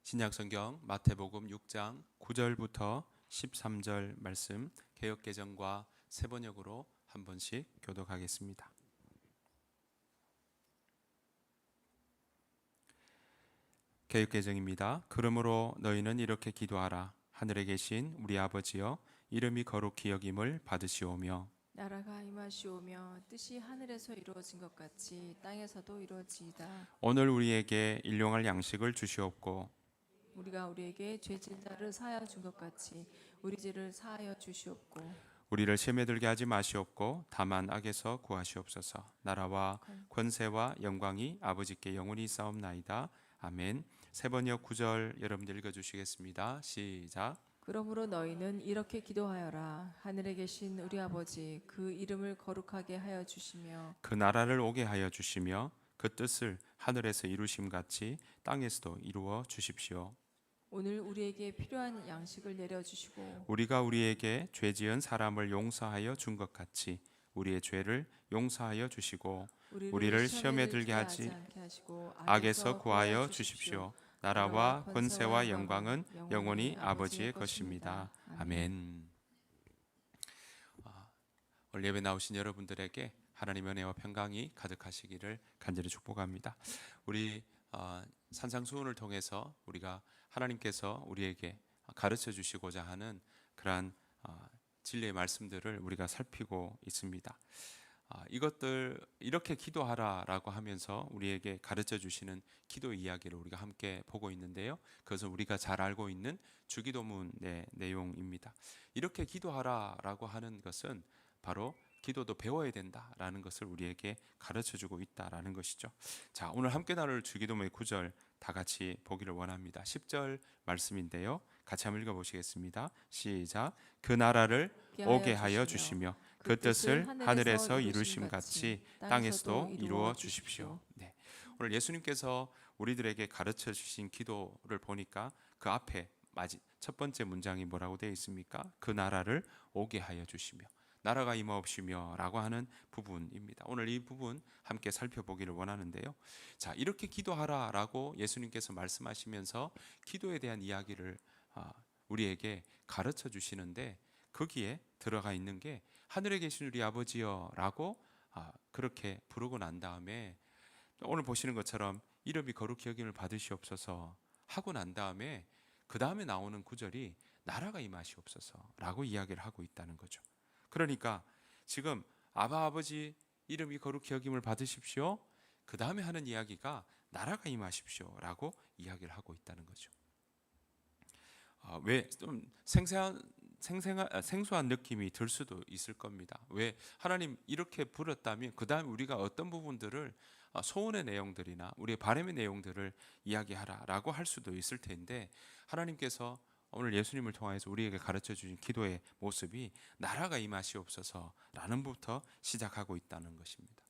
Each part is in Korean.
신약성경 마태복음 6장 9절부터 13절 말씀 개역개정과 세번역으로 한 번씩 교독하겠습니다. 개역개정입니다. 그러므로 너희는 이렇게 기도하라. 하늘에 계신 우리 아버지여, 이름이 거룩히 여김을 받으시오며 나라가 임하시오며 뜻이 하늘에서 이루어진 것 같이 땅에서도 이루어지이다. 오늘 우리에게 일용할 양식을 주시옵고 우리가 우리에게 죄진 자를 사하여 준 것 같이 우리 죄를 사하여 주시옵고 우리를 시험에 들게 하지 마시옵고 다만 악에서 구하시옵소서. 나라와 권세와 영광이 아버지께 영원히 있사옵나이다. 아멘. 세번역 9절 여러분들 읽어주시겠습니다. 시작. 그러므로 너희는 이렇게 기도하여라. 하늘에 계신 우리 아버지, 그 이름을 거룩하게 하여 주시며 그 나라를 오게 하여 주시며 그 뜻을 하늘에서 이루심 같이 땅에서도 이루어 주십시오. 오늘 우리에게 필요한 양식을 내려주시고 우리가 우리에게 죄 지은 사람을 용서하여 준 것 같이 우리의 죄를 용서하여 주시고 우리를 시험에 들게 하지 않게 하시고 악에서 구하여 주십시오. 나라와 권세와 영광은 영원히 아버지의 것입니다. 아멘. 오늘 예배 나오신 여러분들에게 하나님의 은혜와 평강이 가득하시기를 간절히 축복합니다. 우리 산상수훈을 통해서 우리가 하나님께서 우리에게 가르쳐 주시고자 하는 그러한 진리의 말씀들을 우리가 살피고 있습니다. 이것들 이렇게 기도하라라고 하면서 우리에게 가르쳐 주시는 기도 이야기를 우리가 함께 보고 있는데요. 그것은 우리가 잘 알고 있는 주기도문의 내용입니다. 이렇게 기도하라라고 하는 것은 바로 기도도 배워야 된다라는 것을 우리에게 가르쳐 주고 있다라는 것이죠. 자, 오늘 함께 나눌 주기도문의 9절 다 같이 보기를 원합니다. 10절 말씀인데요. 같이 한번 읽어보시겠습니다. 시작. 그 나라를 오게 하여 주시며 그 뜻을 하늘에서 이루심 같이 땅에서도 이루어 주십시오. 네. 오늘 예수님께서 우리들에게 가르쳐 주신 기도를 보니까 그 앞에 첫 번째 문장이 뭐라고 되어 있습니까? 그 나라를 오게 하여 주시며 나라가 임하옵시며 라고 하는 부분입니다. 오늘 이 부분 함께 살펴보기를 원하는데요. 자, 이렇게 기도하라 라고 예수님께서 말씀하시면서 기도에 대한 이야기를 우리에게 가르쳐 주시는데 거기에 들어가 있는 게 하늘에 계신 우리 아버지여 라고 그렇게 부르고 난 다음에 오늘 보시는 것처럼 이름이 거룩히 여김을 받으시옵소서 하고 난 다음에 그 다음에 나오는 구절이 나라가 임하시옵소서 라고 이야기를 하고 있다는 거죠. 그러니까 지금 아버지 이름이 거룩히 여김을 받으십시오. 그 다음에 하는 이야기가 나라가 임하십시오 라고 이야기를 하고 있다는 거죠. 왜 좀 생소한 느낌이 들 수도 있을 겁니다. 왜 하나님 이렇게 부르었다면 그 다음에 우리가 어떤 부분들을 소원의 내용들이나 우리의 바람의 내용들을 이야기하라라고 할 수도 있을 텐데 하나님께서 오늘 예수님을 통해서 우리에게 가르쳐 주신 기도의 모습이 나라가 임하시옵소서라는 부터 시작하고 있다는 것입니다.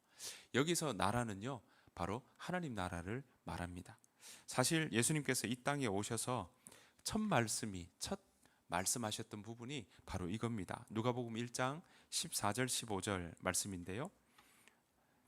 여기서 나라는요 바로 하나님 나라를 말합니다. 사실 예수님께서 이 땅에 오셔서 첫 말씀하셨던 부분이 바로 이겁니다. 누가복음 1장 14절 15절 말씀인데요.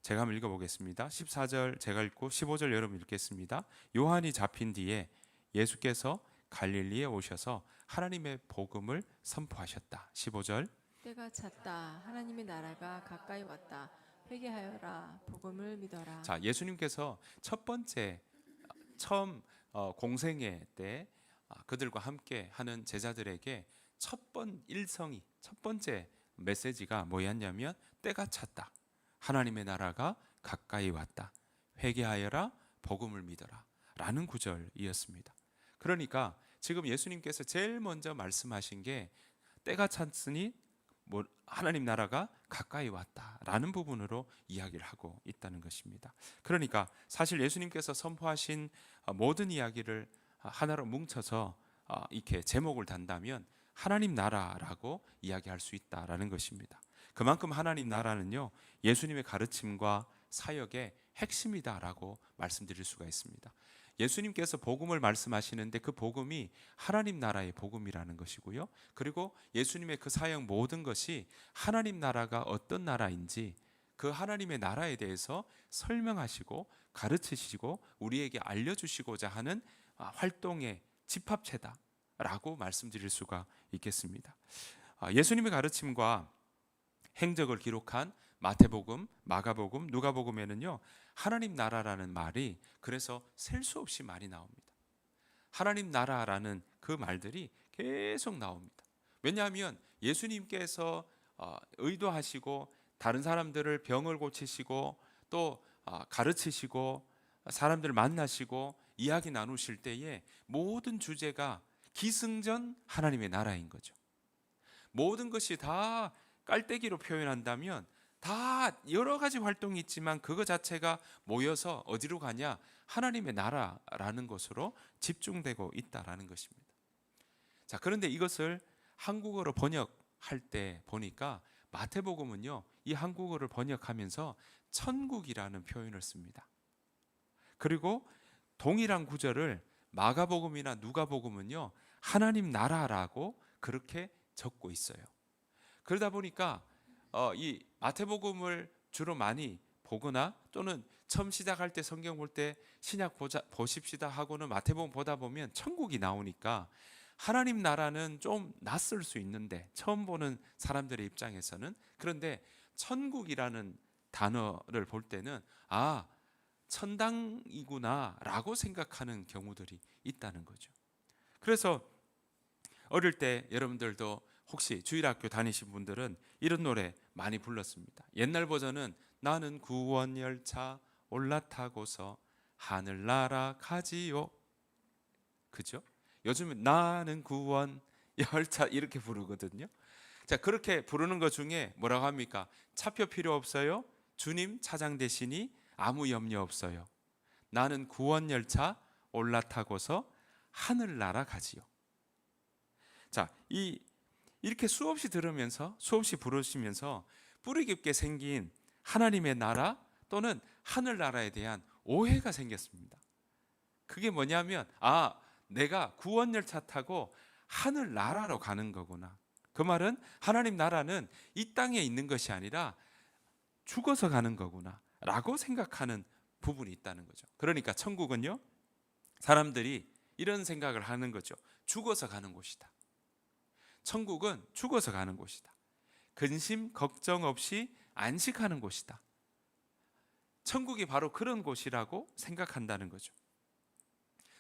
제가 한번 읽어보겠습니다. 14절 제가 읽고 15절 여러분 읽겠습니다. 요한이 잡힌 뒤에 예수께서 갈릴리에 오셔서 하나님의 복음을 선포하셨다. 15절 때가 찼다. 하나님의 나라가 가까이 왔다. 회개하여라. 복음을 믿어라. 자, 예수님께서 첫 번째 처음 공생애 때 그들과 함께 하는 제자들에게 첫 번째 메시지가 뭐였냐면 때가 찼다. 하나님의 나라가 가까이 왔다. 회개하여라. 복음을 믿어라. 라는 구절이었습니다. 그러니까 지금 예수님께서 제일 먼저 말씀하신 게 때가 찼으니 하나님 나라가 가까이 왔다라는 부분으로 이야기를 하고 있다는 것입니다. 그러니까 사실 예수님께서 선포하신 모든 이야기를 하나로 뭉쳐서 이렇게 제목을 단다면 하나님 나라라고 이야기할 수 있다라는 것입니다. 그만큼 하나님 나라는요 예수님의 가르침과 사역의 핵심이다라고 말씀드릴 수가 있습니다. 예수님께서 복음을 말씀하시는데 그 복음이 하나님 나라의 복음이라는 것이고요. 그리고 예수님의 그 사역 모든 것이 하나님 나라가 어떤 나라인지 그 하나님의 나라에 대해서 설명하시고 가르치시고 우리에게 알려주시고자 하는 활동의 집합체다라고 말씀드릴 수가 있겠습니다. 예수님의 가르침과 행적을 기록한 마태복음, 마가복음, 누가복음에는요, 하나님 나라라는 말이 그래서 셀 수 없이 많이 나옵니다. 하나님 나라라는 그 말들이 계속 나옵니다. 왜냐하면 예수님께서 의도하시고 다른 사람들을 병을 고치시고 또 가르치시고 사람들 만나시고 이야기 나누실 때에 모든 주제가 기승전 하나님의 나라인 거죠. 모든 것이 다 깔때기로 표현한다면 다 여러 가지 활동이 있지만 그거 자체가 모여서 어디로 가냐? 하나님의 나라라는 것으로 집중되고 있다라는 것입니다. 자, 그런데 이것을 한국어로 번역할 때 보니까 마태복음은요, 이 한국어를 번역하면서 천국이라는 표현을 씁니다. 그리고 동일한 구절을 마가복음이나 누가복음은요, 하나님 나라라고 그렇게 적고 있어요. 그러다 보니까 이 마태복음을 주로 많이 보거나 또는 처음 시작할 때 성경 볼 때 신약 보십시다 하고는 마태복음 보다 보면 천국이 나오니까 하나님 나라는 좀 낯설 수 있는데 처음 보는 사람들의 입장에서는, 그런데 천국이라는 단어를 볼 때는 천당이구나 라고 생각하는 경우들이 있다는 거죠. 그래서 어릴 때 여러분들도 혹시 주일학교 다니신 분들은 이런 노래 많이 불렀습니다. 옛날 버전은 나는 구원열차 올라타고서 하늘나라 가지요. 그죠? 요즘은 나는 구원열차 이렇게 부르거든요. 자, 그렇게 부르는 것 중에 뭐라고 합니까? 차표 필요 없어요. 주님 차장 되시니 아무 염려 없어요. 나는 구원열차 올라타고서 하늘나라 가지요. 자, 이렇게 수없이 들으면서 수없이 부르시면서 뿌리 깊게 생긴 하나님의 나라 또는 하늘나라에 대한 오해가 생겼습니다. 그게 뭐냐면 내가 구원열차 타고 하늘나라로 가는 거구나. 그 말은 하나님 나라는 이 땅에 있는 것이 아니라 죽어서 가는 거구나 라고 생각하는 부분이 있다는 거죠. 그러니까 천국은요, 사람들이 이런 생각을 하는 거죠. 죽어서 가는 곳이다. 천국은 죽어서 가는 곳이다. 근심 걱정 없이 안식하는 곳이다. 천국이 바로 그런 곳이라고 생각한다는 거죠.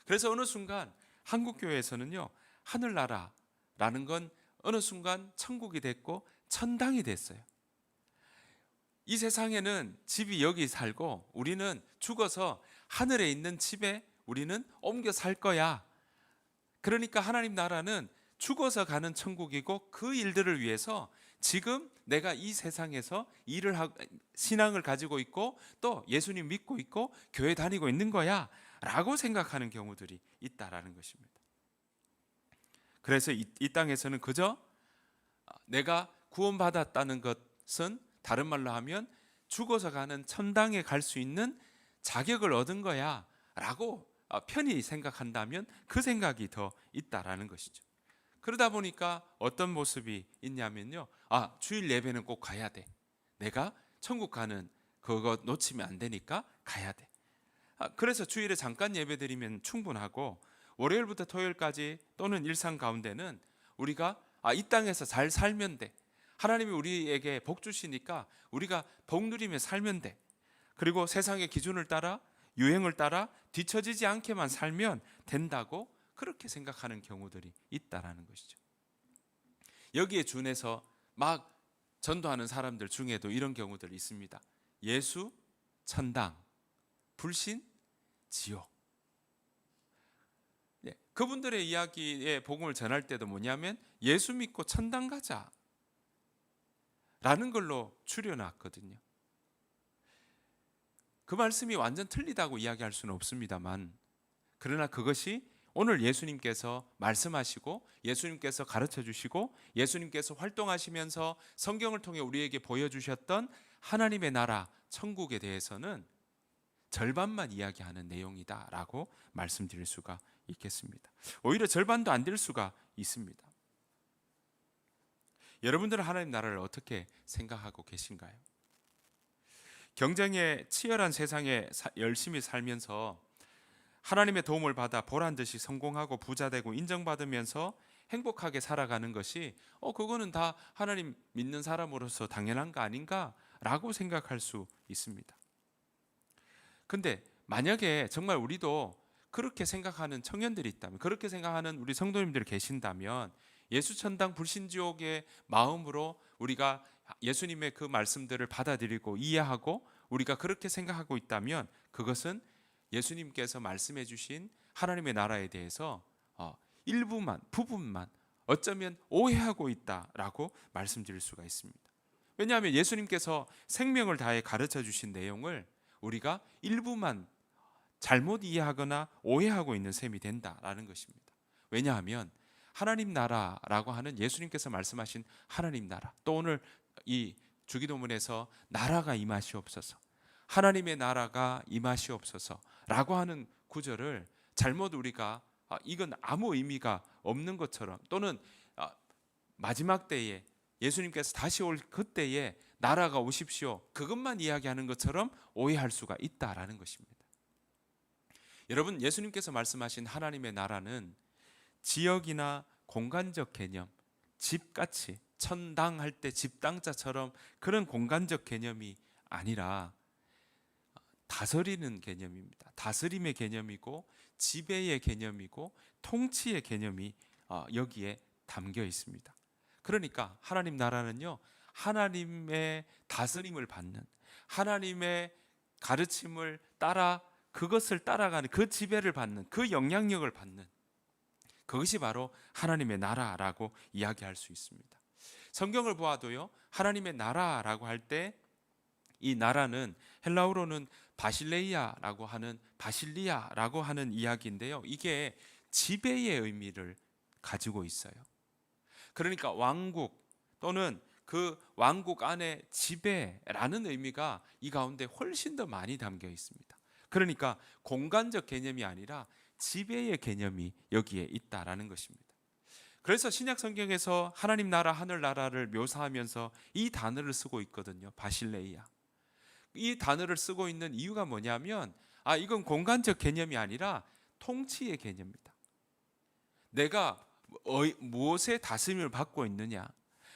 그래서 어느 순간 한국 교회에서는요, 하늘나라라는 건 어느 순간 천국이 됐고 천당이 됐어요. 이 세상에는 집이 여기 살고 우리는 죽어서 하늘에 있는 집에 우리는 옮겨 살 거야. 그러니까 하나님 나라는 죽어서 가는 천국이고 그 일들을 위해서 지금 내가 이 세상에서 일을 하고 신앙을 가지고 있고 또 예수님 믿고 있고 교회 다니고 있는 거야 라고 생각하는 경우들이 있다라는 것입니다. 그래서 이 땅에서는 그저 내가 구원받았다는 것은 다른 말로 하면 죽어서 가는 천당에 갈 수 있는 자격을 얻은 거야 라고 편히 생각한다면 그 생각이 더 있다라는 것이죠. 그러다 보니까 어떤 모습이 있냐면요, 주일 예배는 꼭 가야 돼. 내가 천국 가는 그거 놓치면 안 되니까 가야 돼. 그래서 주일에 잠깐 예배 드리면 충분하고 월요일부터 토요일까지 또는 일상 가운데는 우리가 이 땅에서 잘 살면 돼. 하나님이 우리에게 복 주시니까 우리가 복 누리며 살면 돼. 그리고 세상의 기준을 따라 유행을 따라 뒤처지지 않게만 살면 된다고 그렇게 생각하는 경우들이 있다라는 것이죠. 여기에 준해서 막 전도하는 사람들 중에도 이런 경우들이 있습니다. 예수 천당, 불신 지옥. 그분들의 이야기에 복음을 전할 때도 뭐냐면 예수 믿고 천당 가자 라는 걸로 추려놨거든요. 그 말씀이 완전 틀리다고 이야기할 수는 없습니다만, 그러나 그것이 오늘 예수님께서 말씀하시고 예수님께서 가르쳐 주시고 예수님께서 활동하시면서 성경을 통해 우리에게 보여주셨던 하나님의 나라 천국에 대해서는 절반만 이야기하는 내용이다라고 말씀드릴 수가 있겠습니다. 오히려 절반도 안 될 수가 있습니다. 여러분들은 하나님 나라를 어떻게 생각하고 계신가요? 경쟁에 치열한 세상에 열심히 살면서 하나님의 도움을 받아 보란 듯이 성공하고 부자 되고 인정받으면서 행복하게 살아가는 것이 그거는 다 하나님 믿는 사람으로서 당연한 거 아닌가라고 생각할 수 있습니다. 근데 만약에 정말 우리도 그렇게 생각하는 청년들이 있다면, 그렇게 생각하는 우리 성도님들이 계신다면, 예수천당 불신지옥의 마음으로 우리가 예수님의 그 말씀들을 받아들이고 이해하고 우리가 그렇게 생각하고 있다면, 그것은 예수님께서 말씀해 주신 하나님의 나라에 대해서 일부만, 부분만 어쩌면 오해하고 있다라고 말씀드릴 수가 있습니다. 왜냐하면 예수님께서 생명을 다해 가르쳐 주신 내용을 우리가 일부만 잘못 이해하거나 오해하고 있는 셈이 된다라는 것입니다. 왜냐하면 하나님 나라라고 하는 예수님께서 말씀하신 하나님 나라, 또 오늘 이 주기도문에서 나라가 임하시옵소서, 하나님의 나라가 임하시옵소서라고 하는 구절을 잘못 우리가 이건 아무 의미가 없는 것처럼, 또는 마지막 때에 예수님께서 다시 올 그때에 나라가 오십시오, 그것만 이야기하는 것처럼 오해할 수가 있다라는 것입니다. 여러분, 예수님께서 말씀하신 하나님의 나라는 지역이나 공간적 개념, 집같이 천당 할 때 집당자처럼 그런 공간적 개념이 아니라 다스리는 개념입니다. 다스림의 개념이고 지배의 개념이고 통치의 개념이 여기에 담겨 있습니다. 그러니까 하나님 나라는요, 하나님의 다스림을 받는, 하나님의 가르침을 따라 그것을 따라가는, 그 지배를 받는, 그 영향력을 받는, 그것이 바로 하나님의 나라라고 이야기할 수 있습니다. 성경을 보아도요, 하나님의 나라라고 할 때 이 나라는 헬라어로는 바실레이아라고 하는, 바실리아라고 하는 이야기인데요, 이게 지배의 의미를 가지고 있어요. 그러니까 왕국 또는 그 왕국 안에 지배라는 의미가 이 가운데 훨씬 더 많이 담겨 있습니다. 그러니까 공간적 개념이 아니라 지배의 개념이 여기에 있다라는 것입니다. 그래서 신약 성경에서 하나님 나라, 하늘 나라를 묘사하면서 이 단어를 쓰고 있거든요. 바실레이아. 이 단어를 쓰고 있는 이유가 뭐냐면, 이건 공간적 개념이 아니라 통치의 개념이다. 내가 무엇의 다스림을 받고 있느냐,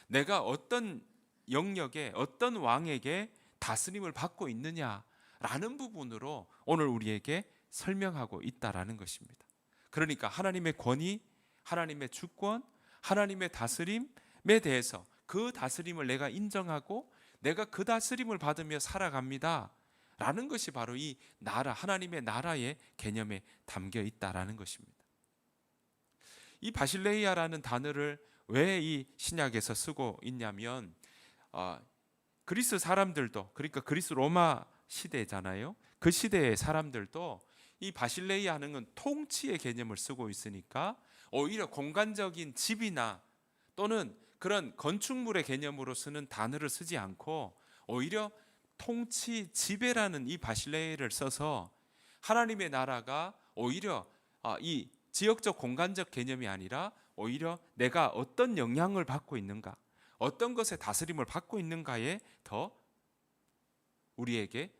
내가 어떤 영역에, 어떤 왕에게 다스림을 받고 있느냐라는 부분으로 오늘 우리에게 설명하고 있다라는 것입니다. 그러니까 하나님의 권위, 하나님의 주권, 하나님의 다스림에 대해서, 그 다스림을 내가 인정하고 내가 그 다스림을 받으며 살아갑니다 라는 것이 바로 이 나라, 하나님의 나라의 개념에 담겨 있다라는 것입니다. 이 바실레이아라는 단어를 왜 이 신약에서 쓰고 있냐면, 그리스 사람들도, 그러니까 그리스 로마 시대잖아요. 그 시대의 사람들도 이 바실레이아 하는 건 통치의 개념을 쓰고 있으니까 오히려 공간적인 집이나 또는 그런 건축물의 개념으로 쓰는 단어를 쓰지 않고 오히려 통치, 지배라는 이 바실레이아를 써서 하나님의 나라가 오히려 이 지역적 공간적 개념이 아니라 오히려 내가 어떤 영향을 받고 있는가, 어떤 것의 다스림을 받고 있는가에 더 우리에게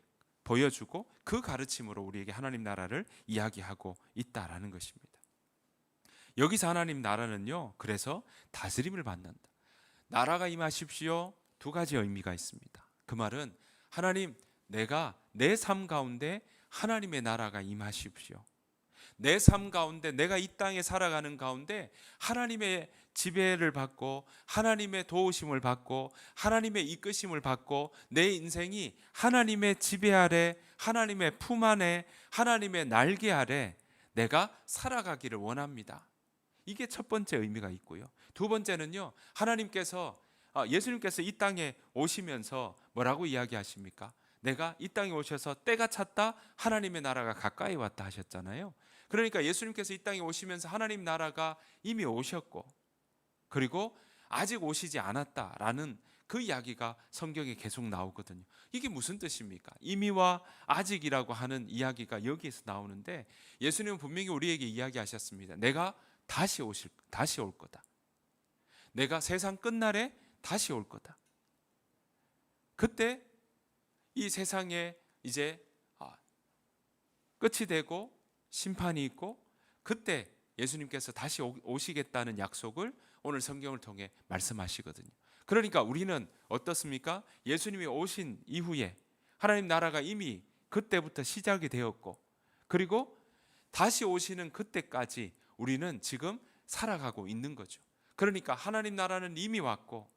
보여주고 그 가르침으로 우리에게 하나님 나라를 이야기하고 있다라는 것입니다. 여기서 하나님 나라는요, 그래서 다스림을 받는다. 나라가 임하십시오, 두 가지 의미가 있습니다. 그 말은 하나님, 내가 내 삶 가운데 하나님의 나라가 임하십시오. 내 삶 가운데, 내가 이 땅에 살아가는 가운데 하나님의 지배를 받고 하나님의 도우심을 받고 하나님의 이끄심을 받고 내 인생이 하나님의 지배 아래, 하나님의 품 안에, 하나님의 날개 아래 내가 살아가기를 원합니다. 이게 첫 번째 의미가 있고요. 두 번째는요, 하나님께서, 예수님께서 이 땅에 오시면서 뭐라고 이야기하십니까? 내가 이 땅에 오셔서 때가 찼다, 하나님의 나라가 가까이 왔다 하셨잖아요. 그러니까 예수님께서 이 땅에 오시면서 하나님 나라가 이미 오셨고, 그리고 아직 오시지 않았다라는 그 이야기가 성경에 계속 나오거든요. 이게 무슨 뜻입니까? 이미와 아직이라고 하는 이야기가 여기에서 나오는데, 예수님은 분명히 우리에게 이야기하셨습니다. 내가 다시 올 거다. 내가 세상 끝날에 다시 올 거다. 그때 이 세상에 이제 끝이 되고 심판이 있고 그때 예수님께서 다시 오시겠다는 약속을 오늘 성경을 통해 말씀하시거든요. 그러니까 우리는 어떻습니까? 예수님이 오신 이후에 하나님 나라가 이미 그때부터 시작이 되었고, 그리고 다시 오시는 그때까지 우리는 지금 살아가고 있는 거죠. 그러니까 하나님 나라는 이미 왔고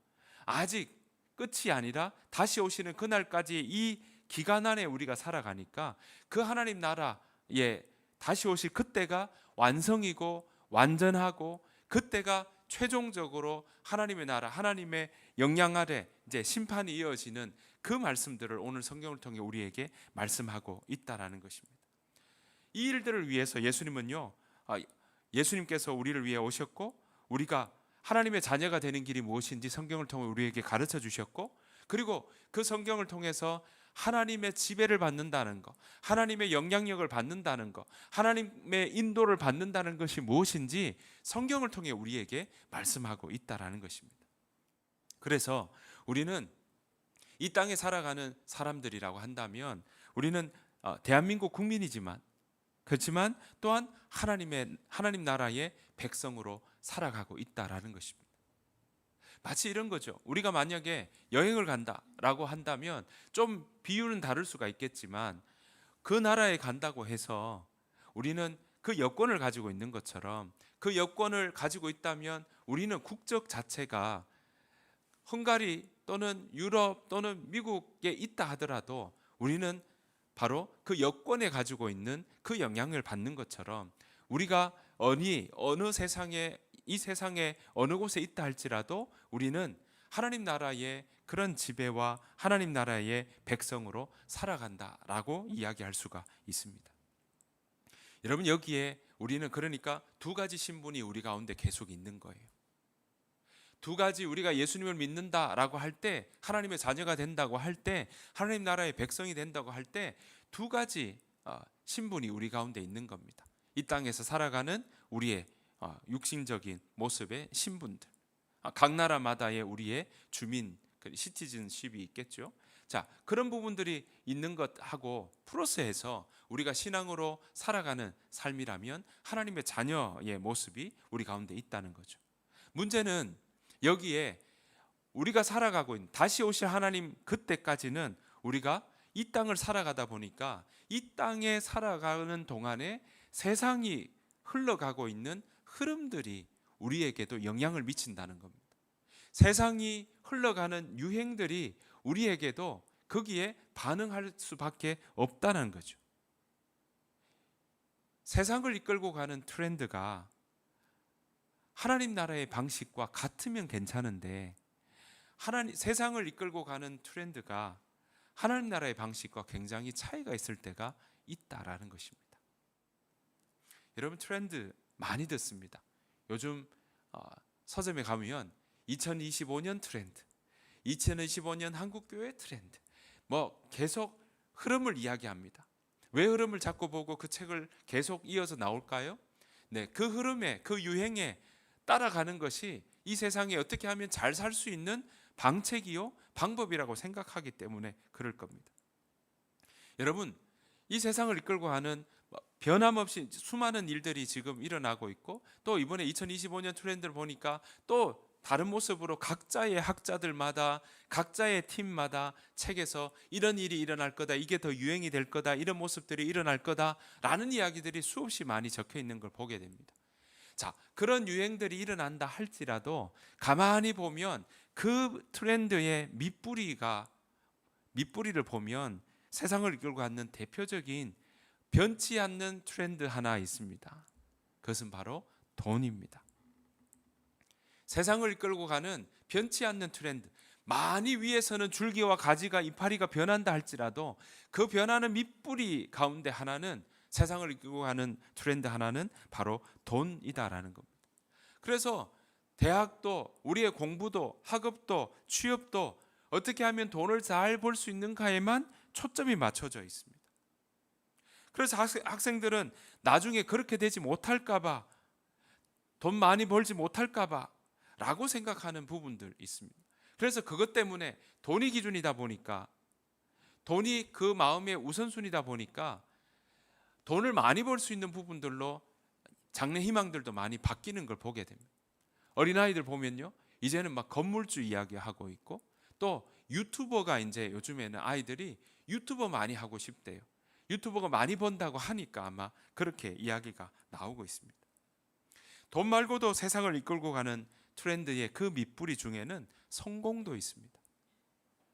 아직 끝이 아니라 다시 오시는 그날까지 이 기간 안에 우리가 살아가니까 그 하나님 나라에 다시 오실 그때가 완성이고 완전하고 그때가 최종적으로 하나님의 나라, 하나님의 영향 아래 이제 심판이 이어지는 그 말씀들을 오늘 성경을 통해 우리에게 말씀하고 있다라는 것입니다. 이 일들을 위해서 예수님께서 우리를 위해 오셨고, 우리가 하나님의 자녀가 되는 길이 무엇인지 성경을 통해 우리에게 가르쳐 주셨고, 그리고 그 성경을 통해서 하나님의 지배를 받는다는 것, 하나님의 영향력을 받는다는 것, 하나님의 인도를 받는다는 것이 무엇인지 성경을 통해 우리에게 말씀하고 있다라는 것입니다. 그래서 우리는 이 땅에 살아가는 사람들이라고 한다면 우리는 대한민국 국민이지만, 그렇지만 또한 하나님 나라의 백성으로 살아가고 있다라는 것입니다. 마치 이런 거죠. 우리가 만약에 여행을 간다라고 한다면 좀 비유는 다를 수가 있겠지만 그 나라에 간다고 해서 우리는 그 여권을 가지고 있는 것처럼 그 여권을 가지고 있다면 우리는 국적 자체가 헝가리 또는 유럽 또는 미국에 있다 하더라도 우리는 바로 그 여권에 가지고 있는 그 영향을 받는 것처럼 우리가 어느 세상에 이 세상에 어느 곳에 있다 할지라도 우리는 하나님 나라의 그런 지배와 하나님 나라의 백성으로 살아간다라고 이야기할 수가 있습니다. 여러분, 여기에 우리는 그러니까 두 가지 신분이 우리 가운데 계속 있는 거예요. 두 가지, 우리가 예수님을 믿는다라고 할 때, 하나님의 자녀가 된다고 할 때, 하나님 나라의 백성이 된다고 할 때 두 가지 신분이 우리 가운데 있는 겁니다. 이 땅에서 살아가는 우리의 육신적인 모습의 신분들, 각 나라마다의 우리의 주민 시티즌십이 있겠죠. 자, 그런 부분들이 있는 것하고 플러스해서 우리가 신앙으로 살아가는 삶이라면 하나님의 자녀의 모습이 우리 가운데 있다는 거죠. 문제는 여기에 우리가 살아가고 있는 다시 오실 하나님 그때까지는 우리가 이 땅을 살아가다 보니까 이 땅에 살아가는 동안에 세상이 흘러가고 있는 흐름들이 우리에게도 영향을 미친다는 겁니다. 세상이 흘러가는 유행들이 우리에게도 거기에 반응할 수밖에 없다는 거죠. 세상을 이끌고 가는 트렌드가 하나님 나라의 방식과 같으면 괜찮은데 세상을 이끌고 가는 트렌드가 하나님 나라의 방식과 굉장히 차이가 있을 때가 있다라는 것입니다. 여러분, 트렌드 많이 듣습니다. 요즘 서점에 가면 2025년 트렌드, 2025년 한국교회 트렌드, 계속 흐름을 이야기합니다. 왜 흐름을 자꾸 보고 그 책을 계속 이어서 나올까요? 네, 그 흐름에, 그 유행에 따라가는 것이 이 세상에 어떻게 하면 잘 살 수 있는 방책이요, 방법이라고 생각하기 때문에 그럴 겁니다. 여러분, 이 세상을 이끌고 가는 변함없이 수많은 일들이 지금 일어나고 있고, 또 이번에 2025년 트렌드를 보니까 또 다른 모습으로 각자의 학자들마다 각자의 팀마다 책에서 이런 일이 일어날 거다, 이게 더 유행이 될 거다, 이런 모습들이 일어날 거다라는 이야기들이 수없이 많이 적혀 있는 걸 보게 됩니다. 자, 그런 유행들이 일어난다 할지라도 가만히 보면 그 트렌드의 밑뿌리를 보면 세상을 이끌고 가는 대표적인 변치 않는 트렌드 하나 있습니다. 그것은 바로 돈입니다. 세상을 이끌고 가는 변치 않는 트렌드, 많이 위에서는 줄기와 가지가 이파리가 변한다 할지라도 그 변하는 밑뿌리 가운데 하나는, 세상을 이끌고 가는 트렌드 하나는 바로 돈이다라는 겁니다. 그래서 대학도, 우리의 공부도, 학업도, 취업도 어떻게 하면 돈을 잘 벌 수 있는가에만 초점이 맞춰져 있습니다. 그래서 학생들은 나중에 그렇게 되지 못할까봐, 돈 많이 벌지 못할까봐 라고 생각하는 부분들 있습니다. 그래서 그것 때문에 돈이 기준이다 보니까, 돈이 그 마음의 우선순위다 보니까 돈을 많이 벌 수 있는 부분들로 장래 희망들도 많이 바뀌는 걸 보게 됩니다. 어린아이들 보면요, 이제는 막 건물주 이야기하고 있고, 또 유튜버가 이제 요즘에는 아이들이 유튜버 많이 하고 싶대요. 유튜버가 많이 번다고 하니까 아마 그렇게 이야기가 나오고 있습니다. 돈 말고도 세상을 이끌고 가는 트렌드의 그 밑뿌리 중에는 성공도 있습니다.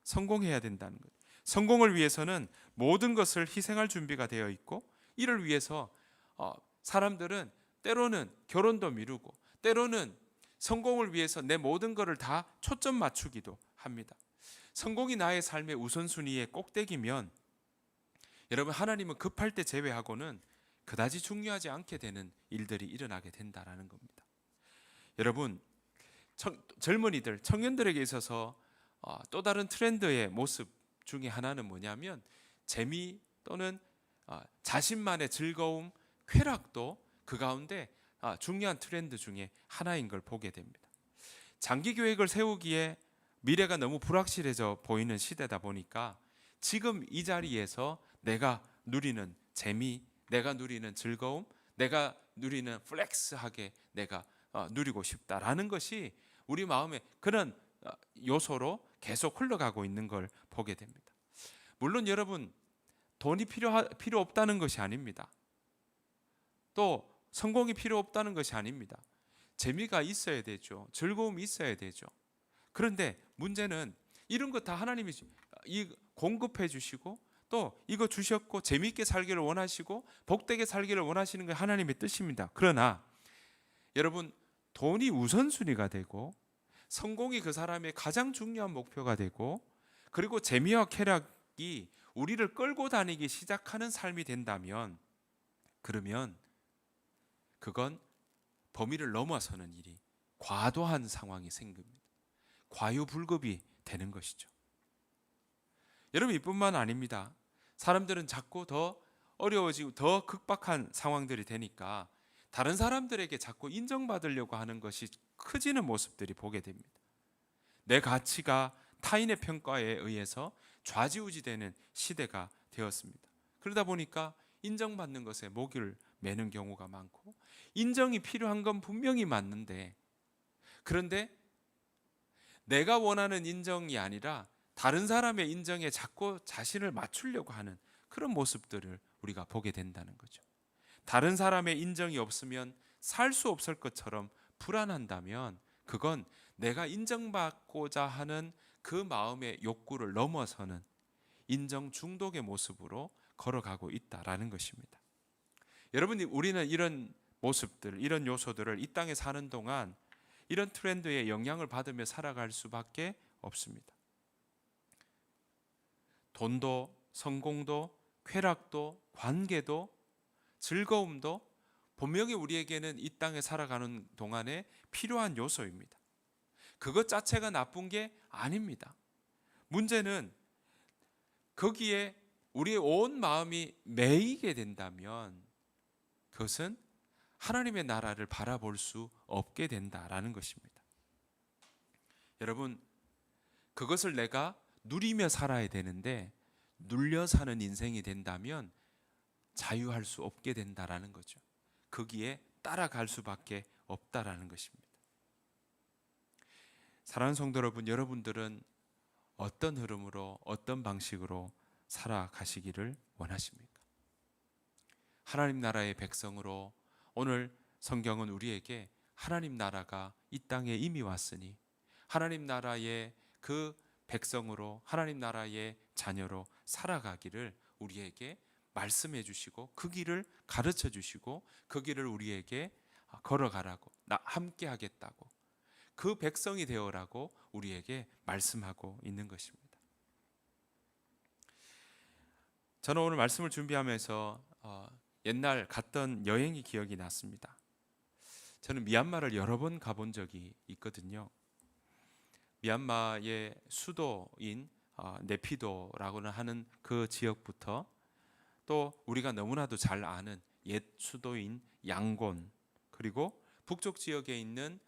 성공해야 된다는 것. 성공을 위해서는 모든 것을 희생할 준비가 되어 있고, 이를 위해서 사람들은 때로는 결혼도 미루고, 때로는 성공을 위해서 내 모든 것을 다 초점 맞추기도 합니다. 성공이 나의 삶의 우선순위의 꼭대기면 여러분, 하나님은 급할 때 제외하고는 그다지 중요하지 않게 되는 일들이 일어나게 된다라는 겁니다. 여러분, 젊은이들, 청년들에게 있어서 또 다른 트렌드의 모습 중에 하나는 뭐냐면 재미 또는 자신만의 즐거움, 쾌락도 그 가운데 중요한 트렌드 중에 하나인 걸 보게 됩니다. 장기 계획을 세우기에 미래가 너무 불확실해져 보이는 시대다 보니까 지금 이 자리에서 내가 누리는 재미, 내가 누리는 즐거움, 내가 누리는 플렉스하게 내가 누리고 싶다라는 것이 우리 마음에 그런 요소로 계속 흘러가고 있는 걸 보게 됩니다. 물론 여러분, 돈이 필요 없다는 것이 아닙니다. 또 성공이 필요 없다는 것이 아닙니다. 재미가 있어야 되죠. 즐거움이 있어야 되죠. 그런데 문제는 이런 거 다 하나님이 공급해 주시고, 또 이거 주셨고 재미있게 살기를 원하시고 복되게 살기를 원하시는 게 하나님의 뜻입니다. 그러나 여러분, 돈이 우선순위가 되고 성공이 그 사람의 가장 중요한 목표가 되고, 그리고 재미와 쾌락이 우리를 끌고 다니기 시작하는 삶이 된다면, 그러면 그건 범위를 넘어서는 일이, 과도한 상황이 생깁니다. 과유불급이 되는 것이죠. 여러분, 이뿐만 아닙니다. 사람들은 자꾸 더 어려워지고 더 극박한 상황들이 되니까 다른 사람들에게 자꾸 인정받으려고 하는 것이 커지는 모습들이 보게 됩니다. 내 가치가 타인의 평가에 의해서 좌지우지되는 시대가 되었습니다. 그러다 보니까 인정받는 것에 목을 매는 경우가 많고, 인정이 필요한 건 분명히 맞는데, 그런데 내가 원하는 인정이 아니라 다른 사람의 인정에 자꾸 자신을 맞추려고 하는 그런 모습들을 우리가 보게 된다는 거죠. 다른 사람의 인정이 없으면 살 수 없을 것처럼 불안한다면 그건 내가 인정받고자 하는 그 마음의 욕구를 넘어서는 인정 중독의 모습으로 걸어가고 있다라는 것입니다. 여러분, 우리는 이런 모습들, 이런 요소들을 이 땅에 사는 동안 이런 트렌드에 영향을 받으며 살아갈 수밖에 없습니다. 돈도, 성공도, 쾌락도, 관계도, 즐거움도 분명히 우리에게는 이 땅에 살아가는 동안에 필요한 요소입니다. 그것 자체가 나쁜 게 아닙니다. 문제는 거기에 우리의 온 마음이 매이게 된다면 그것은 하나님의 나라를 바라볼 수 없게 된다라는 것입니다. 여러분, 그것을 내가 누리며 살아야 되는데 눌려 사는 인생이 된다면 자유할 수 없게 된다라는 거죠. 거기에 따라갈 수밖에 없다라는 것입니다. 사랑하는 성도 여러분, 여러분들은 어떤 흐름으로, 어떤 방식으로 살아가시기를 원하십니까? 하나님 나라의 백성으로 오늘 성경은 우리에게 하나님 나라가 이 땅에 이미 왔으니 하나님 나라의 그 백성으로, 하나님 나라의 자녀로 살아가기를 우리에게 말씀해 주시고, 그 길을 가르쳐 주시고, 그 길을 우리에게 걸어가라고, 함께 하겠다고, 그 백성이 되어라고 우리에게 말씀하고 있는 것입니다. 저는 오늘 말씀을 준비하면서 옛날 갔던 여행이 기억이 났습니다. 저는 미얀마를 여러 번 가본 적이 있거든요. 미얀마의 수도인 네피도라고는 하는 그 지역부터, 또 우리가 너무나도 잘 아는 옛 수도인 양곤, 그리고 북쪽 지역에 있는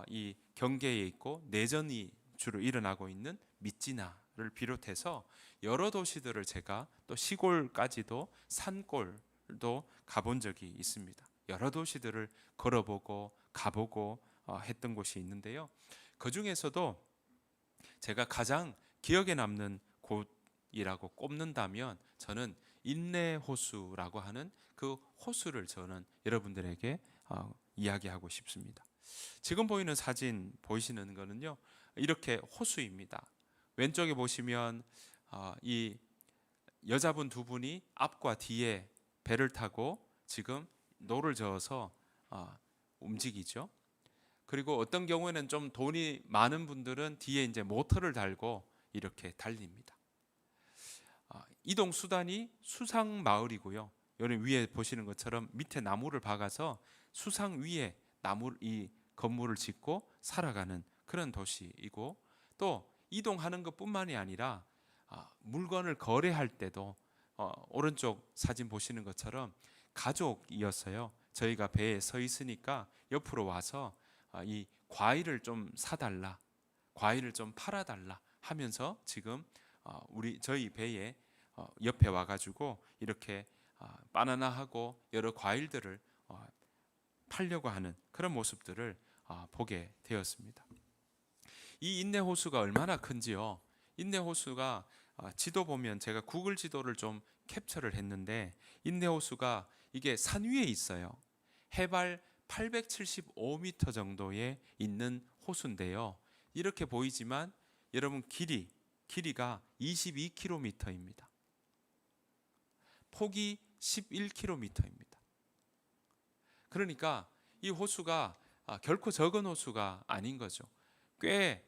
이 경계에 있고 내전이 주로 일어나고 있는 미찌나를 비롯해서 여러 도시들을 제가, 또 시골까지도 산골 도시들도 가본 적이 있습니다. 여러 도시들을 걸어보고 가보고 했던 곳이 있는데요. 그 중에서도 제가 가장 기억에 남는 곳이라고 꼽는다면 저는 인내호수라고 하는 그 호수를 저는 여러분들에게 이야기하고 싶습니다. 지금 보이는 사진 보이시는 거는요, 이렇게 호수입니다. 왼쪽에 보시면 이 여자분 두 분이 앞과 뒤에 배를 타고 지금 노를 저어서 움직이죠. 그리고 어떤 경우에는 좀 돈이 많은 분들은 뒤에 이제 모터를 달고 이렇게 달립니다. 이동 수단이 수상 마을이고요. 여기 위에 보시는 것처럼 밑에 나무를 박아서 수상 위에 이 건물을 짓고 살아가는 그런 도시이고, 또 이동하는 것뿐만이 아니라 물건을 거래할 때도 오른쪽 사진 보시는 것처럼 가족이었어요. 저희가 배에 서 있으니까 옆으로 와서 이 과일을 좀 사달라, 과일을 좀 팔아달라 하면서 지금 저희 배에 옆에 와가지고 이렇게 바나나하고 여러 과일들을 팔려고 하는 그런 모습들을 보게 되었습니다. 이 인내호수가 얼마나 큰지요. 인내호수가 지도 보면 제가 구글 지도를 좀 캡처를 했는데, 인내호수가 이게 산 위에 있어요. 해발 875m 정도에 있는 호수인데요. 이렇게 보이지만 여러분 길이가 22km입니다. 폭이 11km입니다. 그러니까 이 호수가 결코 적은 호수가 아닌 거죠. 꽤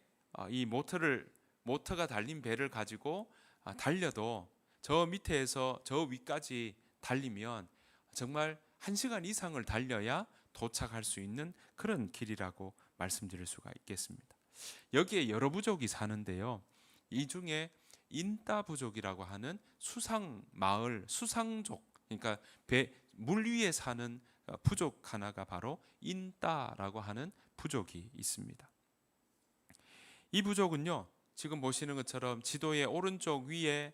이 모터가 달린 배를 가지고 달려도 저 밑에서 저 위까지 달리면 정말 1시간 이상을 달려야 도착할 수 있는 그런 길이라고 말씀드릴 수가 있겠습니다. 여기에 여러 부족이 사는데요. 이 중에 인따 부족이라고 하는 수상 마을, 수상족, 그러니까 물 위에 사는 부족 하나가 바로 인따라고 하는 부족이 있습니다. 이 부족은요, 지금 보시는 것처럼 지도의 오른쪽 위에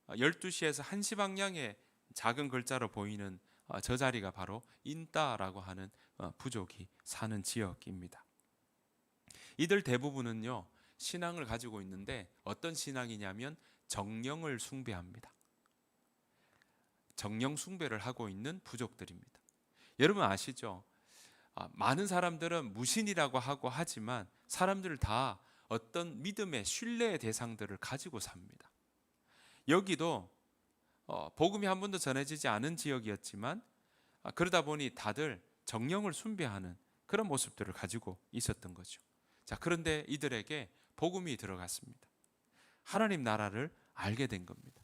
12시에서 1시 방향에 작은 글자로 보이는 저 자리가 바로 인따라고 하는 부족이 사는 지역입니다. 이들 대부분은요, 신앙을 가지고 있는데 어떤 신앙이냐면 정령을 숭배합니다. 정령 숭배를 하고 있는 부족들입니다. 여러분 아시죠? 많은 사람들은 무신이라고 하고 하지만 사람들 다 어떤 믿음의 신뢰의 대상들을 가지고 삽니다. 여기도 복음이 한 번도 전해지지 않은 지역이었지만 그러다 보니 다들 정령을 숭배하는 그런 모습들을 가지고 있었던 거죠. 자, 그런데 이들에게 복음이 들어갔습니다. 하나님 나라를 알게 된 겁니다.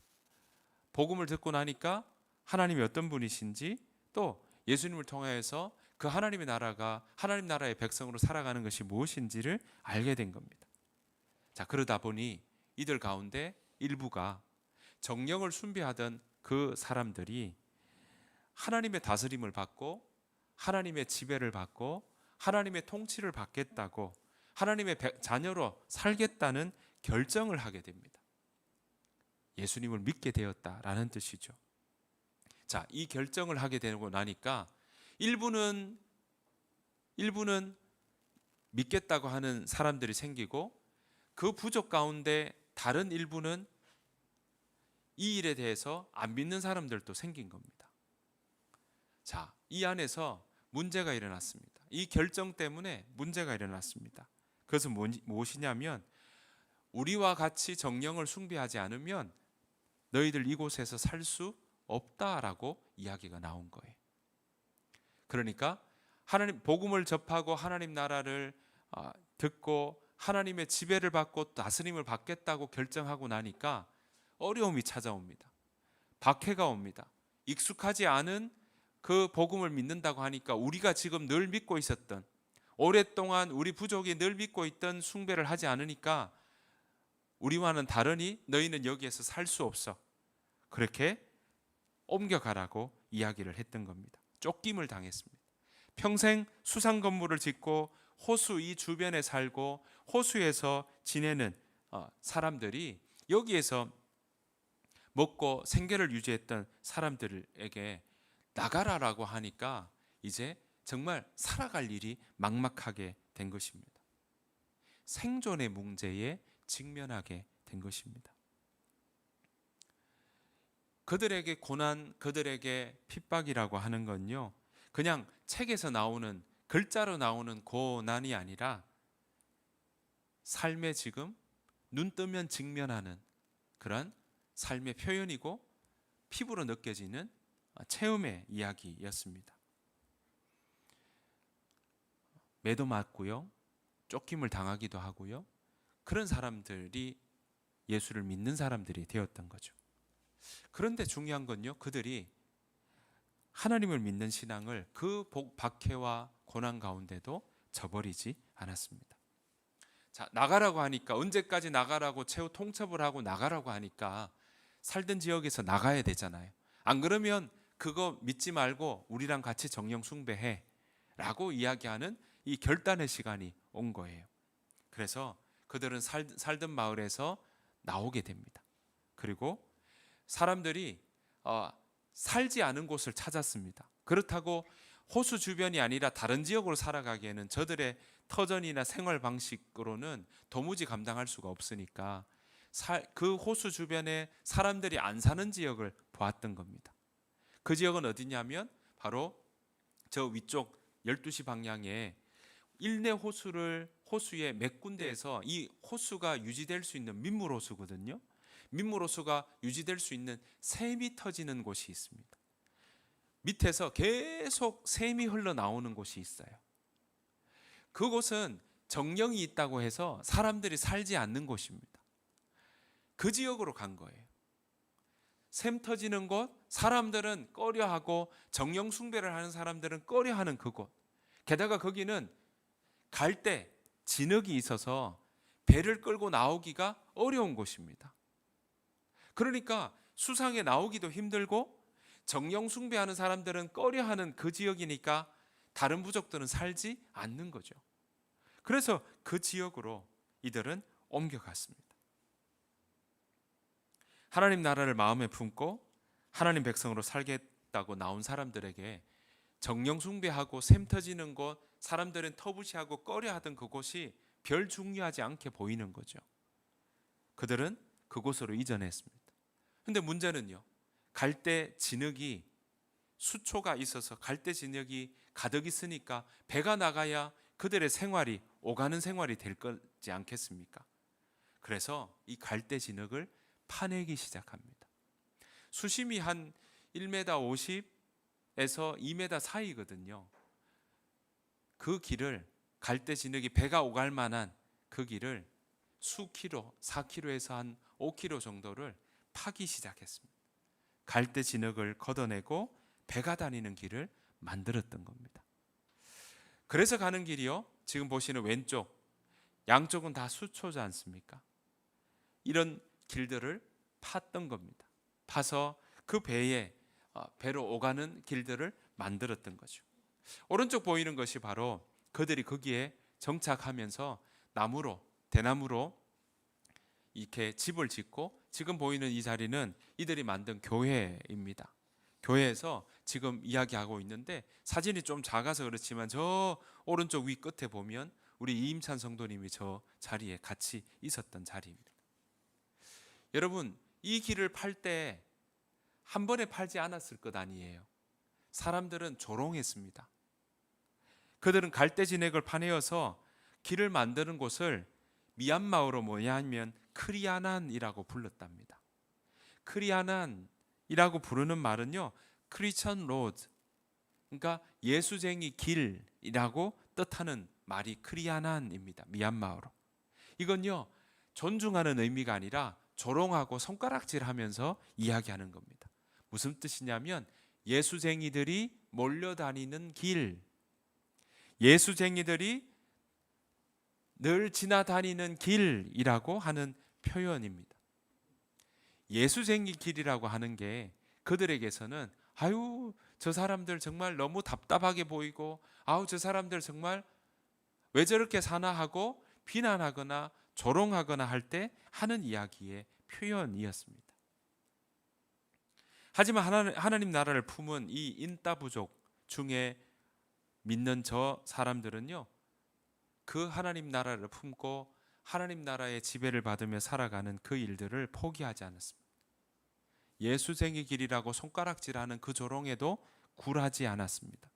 복음을 듣고 나니까 하나님이 어떤 분이신지, 또 예수님을 통해서 그 하나님의 나라가 하나님 나라의 백성으로 살아가는 것이 무엇인지를 알게 된 겁니다. 자, 그러다 보니 이들 가운데 일부가 정령을 숭배하던 그 사람들이 하나님의 다스림을 받고 하나님의 지배를 받고 하나님의 통치를 받겠다고, 하나님의 자녀로 살겠다는 결정을 하게 됩니다. 예수님을 믿게 되었다라는 뜻이죠. 자, 이 결정을 하게 되고 나니까 일부는 믿겠다고 하는 사람들이 생기고, 그 부족 가운데 다른 일부는 이 일에 대해서 안 믿는 사람들도 생긴 겁니다. 자, 이 안에서 문제가 일어났습니다. 이 결정 때문에 문제가 일어났습니다. 그것은 무엇이냐면, 우리와 같이 정령을 숭배하지 않으면 너희들 이곳에서 살 수 없다라고 이야기가 나온 거예요. 그러니까 하나님 복음을 접하고 하나님 나라를 듣고 하나님의 지배를 받고 다스림을 받겠다고 결정하고 나니까 어려움이 찾아옵니다. 박해가 옵니다. 익숙하지 않은 그 복음을 믿는다고 하니까 우리가 지금 늘 믿고 있었던, 오랫동안 우리 부족이 늘 믿고 있던 숭배를 하지 않으니까 우리와는 다르니 너희는 여기에서 살 수 없어. 그렇게 옮겨가라고 이야기를 했던 겁니다. 쫓김을 당했습니다. 평생 수상 건물을 짓고 호수 이 주변에 살고 호수에서 지내는 사람들이 여기에서 먹고 생계를 유지했던 사람들에게 나가라라고 하니까 이제 정말 살아갈 일이 막막하게 된 것입니다. 생존의 문제에 직면하게 된 것입니다. 그들에게 고난, 그들에게 핍박이라고 하는 건요, 그냥 책에서 나오는, 글자로 나오는 고난이 아니라 삶에 지금 눈 뜨면 직면하는 그런 삶의 표현이고 피부로 느껴지는 체험의 이야기였습니다. 매도 맞고요, 쫓김을 당하기도 하고요, 그런 사람들이 예수를 믿는 사람들이 되었던 거죠. 그런데 중요한 건요, 그들이 하나님을 믿는 신앙을 그 박해와 고난 가운데도 저버리지 않았습니다. 자, 나가라고 하니까, 언제까지 나가라고 최후 통첩을 하고 나가라고 하니까 살던 지역에서 나가야 되잖아요. 안 그러면 그거 믿지 말고 우리랑 같이 정령 숭배해 라고 이야기하는 이 결단의 시간이 온 거예요. 그래서 그들은 살던 마을에서 나오게 됩니다. 그리고 사람들이 살지 않은 곳을 찾았습니다. 그렇다고 호수 주변이 아니라 다른 지역으로 살아가기에는 저들의 터전이나 생활 방식으로는 도무지 감당할 수가 없으니까 그 호수 주변에 사람들이 안 사는 지역을 보았던 겁니다. 그 지역은 어디냐면 바로 저 위쪽 12시 방향에 일내 호수의 몇 군데에서 이 호수가 유지될 수 있는 민물 호수거든요. 민물 호수가 유지될 수 있는 샘이 터지는 곳이 있습니다. 밑에서 계속 샘이 흘러나오는 곳이 있어요. 그곳은 정령이 있다고 해서 사람들이 살지 않는 곳입니다. 그 지역으로 간 거예요. 샘 터지는 곳, 사람들은 꺼려하고 정령 숭배를 하는 사람들은 꺼려하는 그곳. 게다가 거기는 갈 때 진흙이 있어서 배를 끌고 나오기가 어려운 곳입니다. 그러니까 수상에 나오기도 힘들고 정령 숭배하는 사람들은 꺼려하는 그 지역이니까 다른 부족들은 살지 않는 거죠. 그래서 그 지역으로 이들은 옮겨갔습니다. 하나님 나라를 마음에 품고 하나님 백성으로 살겠다고 나온 사람들에게 정령 숭배하고 샘 터지는 곳, 사람들은 터부시하고 꺼려하던 그곳이 별 중요하지 않게 보이는 거죠. 그들은 그곳으로 이전했습니다. 근데 문제는요, 갈대 진흙이 수초가 있어서 갈대 진흙이 가득 있으니까 배가 나가야 그들의 생활이 오가는 생활이 될 거지 않겠습니까? 그래서 이 갈대 진흙을 파내기 시작합니다. 수심이 한 1m 50에서 2m 사이거든요. 그 길을 갈대 진흙이 배가 오갈 만한 그 길을 수키로, 4km에서 한 5km 정도를 파기 시작했습니다. 갈대 진흙을 걷어내고 배가 다니는 길을 만들었던 겁니다. 그래서 가는 길이요, 지금 보시는 왼쪽 양쪽은 다 수초지 않습니까? 이런 길들을 팠던 겁니다. 파서 그 배로 오가는 길들을 만들었던 거죠. 오른쪽 보이는 것이 바로 그들이 거기에 정착하면서 대나무로 이렇게 집을 짓고, 지금 보이는 이 자리는 이들이 만든 교회입니다. 교회에서 지금 이야기하고 있는데 사진이 좀 작아서 그렇지만 저 오른쪽 위 끝에 보면 우리 이임찬 성도님이 저 자리에 같이 있었던 자리입니다. 여러분, 이 길을 팔 때 한 번에 팔지 않았을 것 아니에요. 사람들은 조롱했습니다. 그들은 갈대 진액을 파내어서 길을 만드는 곳을 미얀마어로 뭐냐 하면 크리아난이라고 불렀답니다. 크리아난이라고 부르는 말은요, 크리스천 로드, 그러니까 예수쟁이 길이라고 뜻하는 말이 크리아난입니다. 미얀마어로. 이건요, 존중하는 의미가 아니라 조롱하고 손가락질하면서 이야기하는 겁니다. 무슨 뜻이냐면 예수쟁이들이 몰려다니는 길, 예수쟁이들이 늘 지나다니는 길이라고 하는 표현입니다. 예수쟁이 길이라고 하는 게 그들에게서는 아유, 저 사람들 정말 너무 답답하게 보이고, 아우, 저 사람들 정말 왜 저렇게 사나 하고 비난하거나 조롱하거나 할 때 하는 이야기의 표현이었습니다. 하지만 하나님 나라를 품은 이 인따 부족 중에 믿는 저 사람들은요, 그 하나님 나라를 품고 하나님 나라의 지배를 받으며 살아가는 그 일들을 포기하지 않았습니다. 예수쟁이 길이라고 손가락질하는 그 조롱에도 굴하지 않았습니다.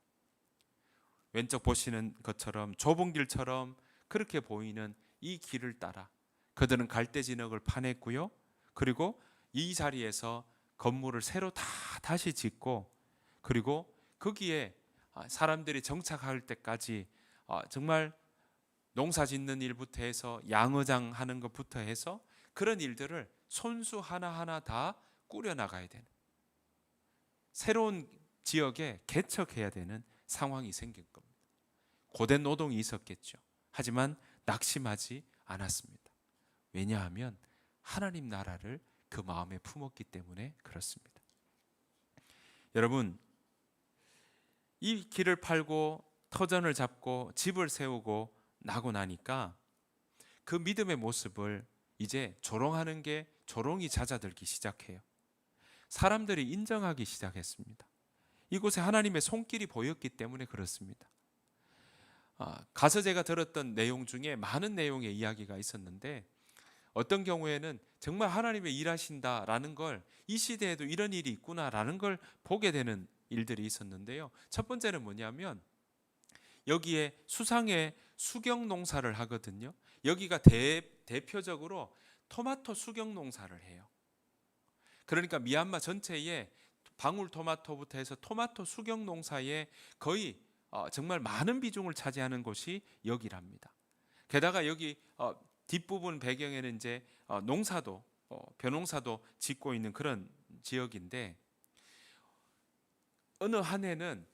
왼쪽 보시는 것처럼 좁은 길처럼 그렇게 보이는 이 길을 따라 그들은 갈대진흙을 파냈고요. 그리고 이 자리에서 건물을 새로 다시 짓고, 그리고 거기에 사람들이 정착할 때까지 정말 농사 짓는 일부터 해서 양어장 하는 것부터 해서 그런 일들을 손수 하나하나 다 꾸려나가야 되는, 새로운 지역에 개척해야 되는 상황이 생긴 겁니다. 고된 노동이 있었겠죠. 하지만 낙심하지 않았습니다. 왜냐하면 하나님 나라를 그 마음에 품었기 때문에 그렇습니다. 여러분, 이 길을 팔고 터전을 잡고 집을 세우고 나고 나니까 그 믿음의 모습을 이제 조롱하는 게 조롱이 잦아들기 시작해요. 사람들이 인정하기 시작했습니다. 이곳에 하나님의 손길이 보였기 때문에 그렇습니다. 가서 제가 들었던 내용 중에 많은 내용의 이야기가 있었는데, 어떤 경우에는 정말 하나님의 일하신다라는 걸, 이 시대에도 이런 일이 있구나라는 걸 보게 되는 일들이 있었는데요. 첫 번째는 뭐냐면, 여기에 수상의 수경 농사를 하거든요. 여기가 대표적으로 토마토 수경 농사를 해요. 그러니까 미얀마 전체에 방울토마토부터 해서 토마토 수경 농사에 거의 정말 많은 비중을 차지하는 곳이 여기랍니다. 게다가 여기 뒷부분 배경에는 이제 농사도 벼농사도 짓고 있는 그런 지역인데, 어느 한 해는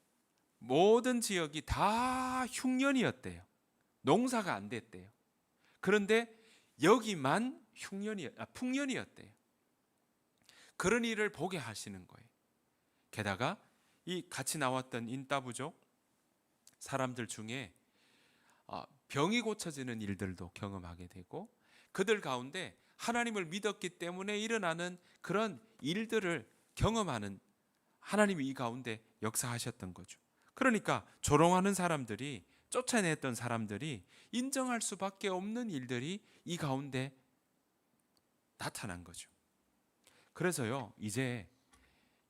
모든 지역이 다 흉년이었대요. 농사가 안 됐대요. 그런데 여기만 풍년이었대요. 그런 일을 보게 하시는 거예요. 게다가 이 같이 나왔던 인따부족 사람들 중에 병이 고쳐지는 일들도 경험하게 되고, 그들 가운데 하나님을 믿었기 때문에 일어나는 그런 일들을 경험하는, 하나님이 이 가운데 역사하셨던 거죠. 그러니까 조롱하는 사람들이, 쫓아냈던 사람들이 인정할 수밖에 없는 일들이 이 가운데 나타난 거죠. 그래서요, 이제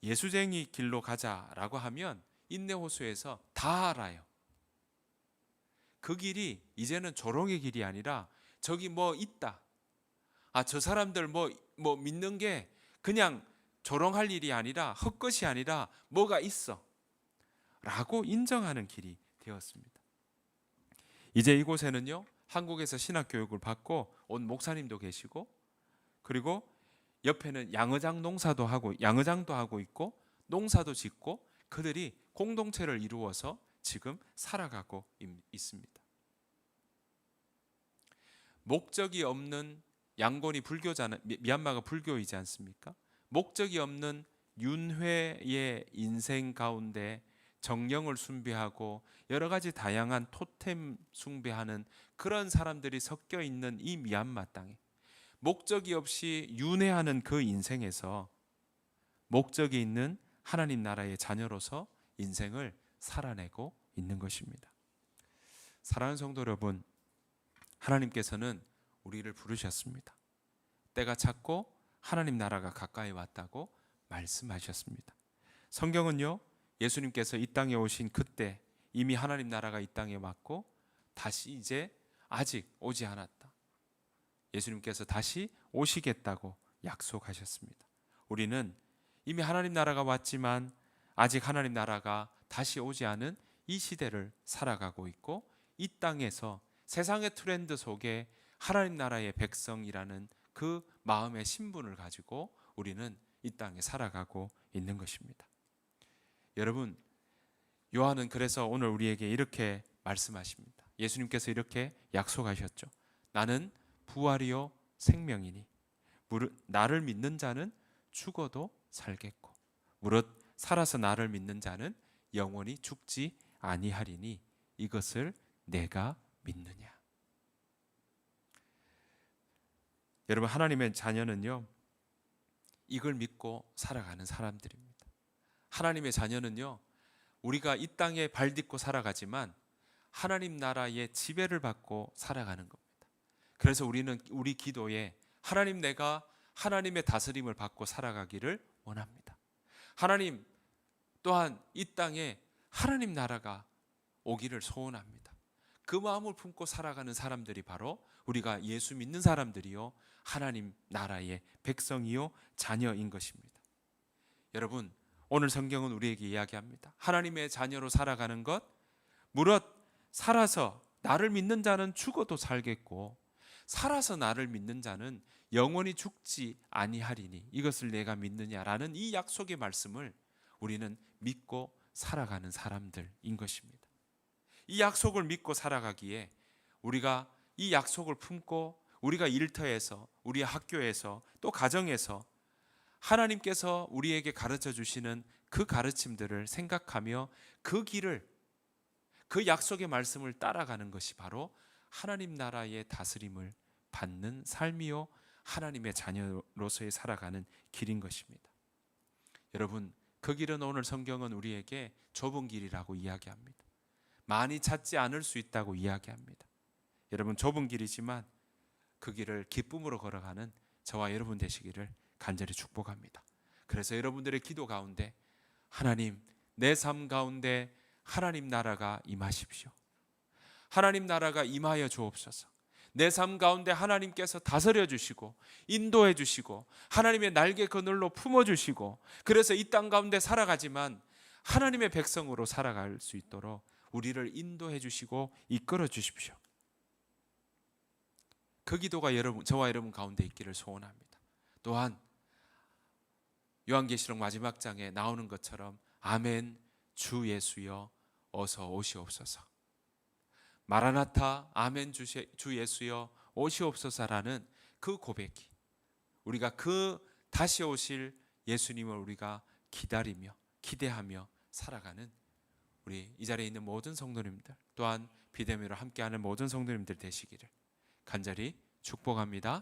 예수쟁이 길로 가자라고 하면 인내호수에서 다 알아요. 그 길이 이제는 조롱의 길이 아니라 저기 뭐 있다. 저 사람들 뭐 믿는 게 그냥 조롱할 일이 아니라, 헛것이 아니라 뭐가 있어 라고 인정하는 길이 되었습니다. 이제 이곳에는요, 한국에서 신학교육을 받고 온 목사님도 계시고, 그리고 옆에는 양어장도 하고 있고 농사도 짓고, 그들이 공동체를 이루어서 지금 살아가고 있습니다. 목적이 없는, 양곤이 불교잖아요. 미얀마가 불교이지 않습니까? 목적이 없는 윤회의 인생 가운데 정령을 숭배하고 여러 가지 다양한 토템 숭배하는 그런 사람들이 섞여 있는 이 미얀마 땅에, 목적이 없이 윤회하는 그 인생에서 목적이 있는 하나님 나라의 자녀로서 인생을 살아내고 있는 것입니다. 사랑하는 성도 여러분, 하나님께서는 우리를 부르셨습니다. 때가 찼고 하나님 나라가 가까이 왔다고 말씀하셨습니다. 성경은요, 예수님께서 이 땅에 오신 그때 이미 하나님 나라가 이 땅에 왔고 다시 이제 아직 오지 않았다. 예수님께서 다시 오시겠다고 약속하셨습니다. 우리는 이미 하나님 나라가 왔지만 아직 하나님 나라가 다시 오지 않은 이 시대를 살아가고 있고, 이 땅에서 세상의 트렌드 속에 하나님 나라의 백성이라는 그 마음의 신분을 가지고 우리는 이 땅에 살아가고 있는 것입니다. 여러분, 요한은 그래서 오늘 우리에게 이렇게 말씀하십니다. 예수님께서 이렇게 약속하셨죠. 나는 부활이요 생명이니 무릇 나를 믿는 자는 죽어도 살겠고 무릇 살아서 나를 믿는 자는 영원히 죽지 아니하리니 이것을 내가 믿느냐. 여러분, 하나님의 자녀는요, 이걸 믿고 살아가는 사람들입니다. 하나님의 자녀는요, 우리가 이 땅에 발 딛고 살아가지만 하나님 나라의 지배를 받고 살아가는 겁니다. 그래서 우리는 우리 기도에 하나님, 내가 하나님의 다스림을 받고 살아가기를 원합니다. 하나님, 또한 이 땅에 하나님 나라가 오기를 소원합니다. 그 마음을 품고 살아가는 사람들이 바로 우리가 예수 믿는 사람들이요, 하나님 나라의 백성이요, 자녀인 것입니다. 여러분, 오늘 성경은 우리에게 이야기합니다. 하나님의 자녀로 살아가는 것, 무릇 살아서 나를 믿는 자는 죽어도 살겠고 살아서 나를 믿는 자는 영원히 죽지 아니하리니 이것을 내가 믿느냐라는 이 약속의 말씀을 우리는 믿고 살아가는 사람들인 것입니다. 이 약속을 믿고 살아가기에 우리가 이 약속을 품고 우리가 일터에서, 우리 학교에서, 또 가정에서 하나님께서 우리에게 가르쳐 주시는 그 가르침들을 생각하며 그 길을, 그 약속의 말씀을 따라가는 것이 바로 하나님 나라의 다스림을 받는 삶이요, 하나님의 자녀로서의 살아가는 길인 것입니다. 여러분, 그 길은 오늘 성경은 우리에게 좁은 길이라고 이야기합니다. 많이 찾지 않을 수 있다고 이야기합니다. 여러분, 좁은 길이지만 그 길을 기쁨으로 걸어가는 저와 여러분 되시기를 간절히 축복합니다. 그래서 여러분들의 기도 가운데 하나님, 내 삶 가운데 하나님 나라가 임하십시오. 하나님 나라가 임하여 주옵소서. 내 삶 가운데 하나님께서 다스려 주시고 인도해 주시고 하나님의 날개 그늘로 품어 주시고, 그래서 이 땅 가운데 살아가지만 하나님의 백성으로 살아갈 수 있도록 우리를 인도해 주시고 이끌어 주십시오. 그 기도가 저와 여러분 가운데 있기를 소원합니다. 또한 요한계시록 마지막 장에 나오는 것처럼 아멘, 주 예수여 어서 오시옵소서. 마라나타, 아멘, 주 예수여 오시옵소서라는 그 고백이, 우리가 그 다시 오실 예수님을 우리가 기다리며 기대하며 살아가는 우리 이 자리에 있는 모든 성도님들, 또한 비대면으로 함께하는 모든 성도님들 되시기를 간절히 축복합니다.